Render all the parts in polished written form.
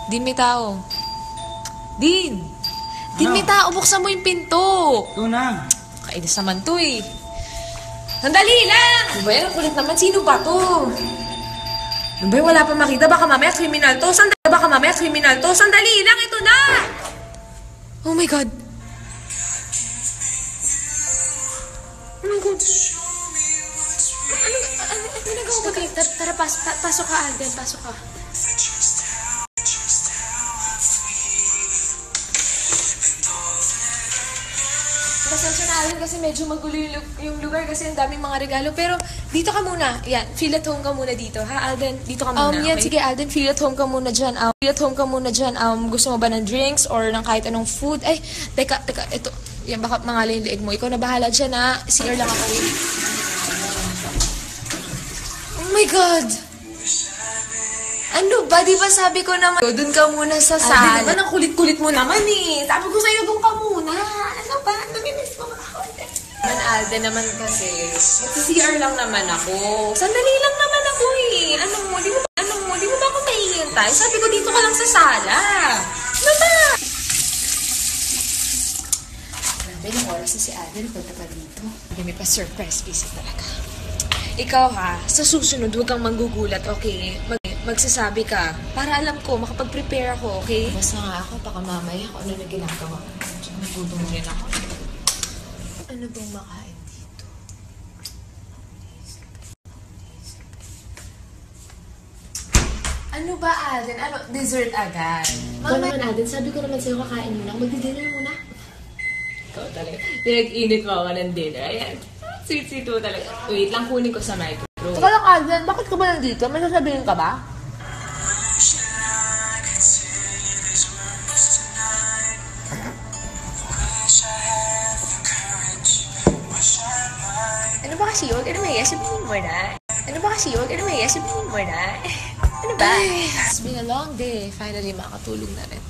Din, may tao. Din! Din, may tao. Buksan mo yung pinto. Ito na. Kainis naman to eh. Sandali lang! Ano ba yan? Ang kulit naman. Sino ba to? Ano ba yan? Wala pa makita. Baka mamaya kriminal to. Sandali lang. Ito na! Oh my God. Oh my God. Ano nagawa ba? Okay, tara, pasok ka, Alden. Pasok ka. Pasensya na, Alden, kasi medyo magulo yung lugar kasi ang daming mga regalo. Pero dito ka muna. Yan, feel at home ka muna dito. Ha, Alden? Dito ka muna, Yan, okay? sige, Alden, feel at home ka muna dyan. Gusto mo ba ng drinks or ng kahit anong food? Ay, teka, ito. Yan, baka mangalay yung leeg mo. Ikaw na bahala dyan, ha? CR lang ako. Oh my God! Ano ba? Di ba sabi ko naman, doon ka muna sa sala. Di ba, ang kulit-kulit mo naman eh. Sabi ko sa'yo, doon ka muna. Ano ba? Namimiss mo ako. Alden naman kasi, mag-CR lang naman ako. Sandali lang naman ako eh. Ano mo, di mo ba ako maihintay? Sabi ko, dito ka lang sa sala. Ano ba? Grabe, ng oras na si Alden, punta pa dito. May pa-surprise visit talaga. Ikaw ha, sa susunod, huwag kang manggugulat, okay? Magsasabi ka, para alam ko, makapag-prepare ako, okay? Basta nga ako, baka mamaya kung ano na ginagawa ko. Nagutom rin ako. Ano bang makain dito? Ano ba, Alden? Ano, dessert agad? Ikaw naman, Alden, sabi ko naman sa'yo kakain mo lang. Magdi-dinner muna. Ikaw talaga. Pinag-init mo ako ng dinner. Ayan. Sweet-sweet mo talaga. Wait lang, kunin ko sa microwave. Saka lang, Alden, bakit ka ba nandito? May sasabihin ka ba? Ano ba kasi huwag? Ano may sabihin mo na? Ano ba kasi huwag? Ano may sabihin mo na? Ano ba? It's been a long day. Finally, makatulog na rin.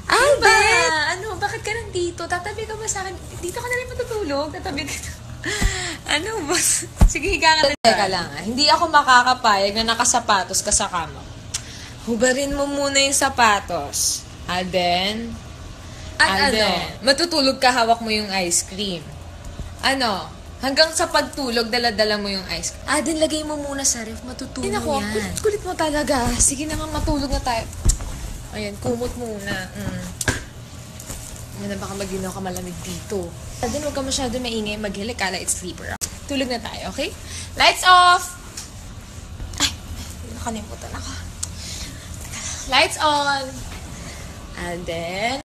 Alden! Ano? Bakit ka nandito? Tatabi ka ba sa akin? Dito ka na rin matutulog? Tatabi ka na. Ano ba? Sige, higa ka na. Teka lang, hindi ako makakapayag na nakasapatos ka sa kama. Hubarin mo muna yung sapatos. Alden? At Alden, ano? matutulog ka, hawak mo yung ice cream. Ano? Hanggang sa pagtulog, dala-dala mo yung ice cream. Alden, lagay mo muna sa ref. Matutulog Nako, yan. kulit mo talaga. Sige na nga, matulog na tayo. Ayan, kumot muna. Yan, baka maginaw ka malamig dito. Alden, huwag ka masyado maingay. Maghilik ka, light sleeper. Tulog na tayo, okay? Lights off! Ay, nakalimutan ako. Lights on! Alden.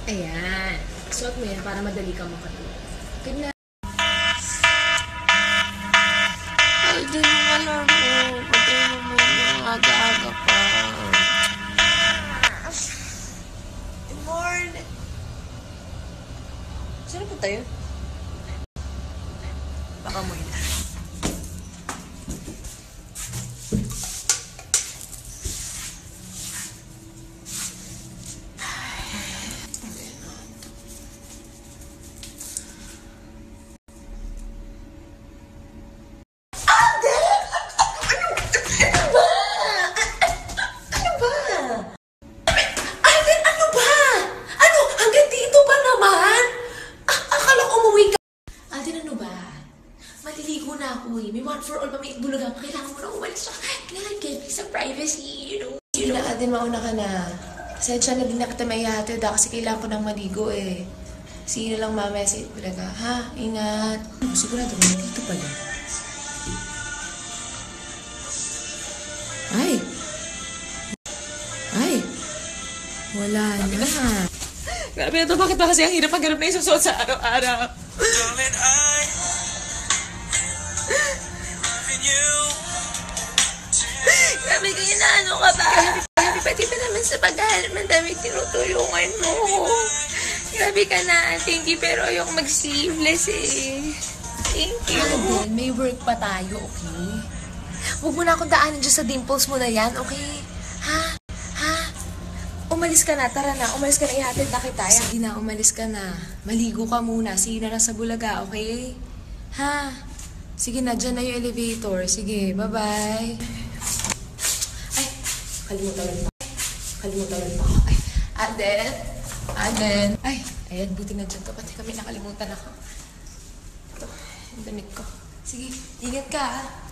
Ayan. Suot mo yan para madali ka makatulog. Good night. Alden, alam mo. Patay mo muna. Aga-aga pa. Good morning. Saan po tayo? Baka mo yun. Maliligo na ako eh. May one for all pa, may bulaga pa. Kailangan mo na umalis. Kailangan get sa privacy, you know. Sige na, Alden, mauna ka na. Pasensya na din na kita maihatid kasi kailangan ko nang maligo eh. Sige na lang mamaya sa bulaga. Ha? Ingat. Sigurado ko dito pala. Ay! Wala na. Grabe na to. Bakit ba kasi ang hirap pagharap na isusuot sa araw-araw? Grabe kayo na ano ka ba? Pati pa naman sa paghahanap ng dami tinutulungan mo. Grabe ka na. Thank you, pero ayoko mag-sleeveless eh. Thank you. Alden, may work pa tayo, okay? Huwag mo na akong daanin dyan sa dimples mo na yan, okay? Ha? Umalis ka na. Tara na. Umalis ka na. Ihatid na kita. Sige na, umalis ka na. Maligo ka muna. Sige na lang sa bulaga, okay? Ha? Sige na, dyan na yung elevator. Sige, bye-bye. Kalimutan pa. Kalimutan pa ako. Ay, Aden. Aden. Ay, ayan, buti na dyan to. Pati kami nakalimutan ako. Ito, yung damit ko. Sige, ingat ka, ha?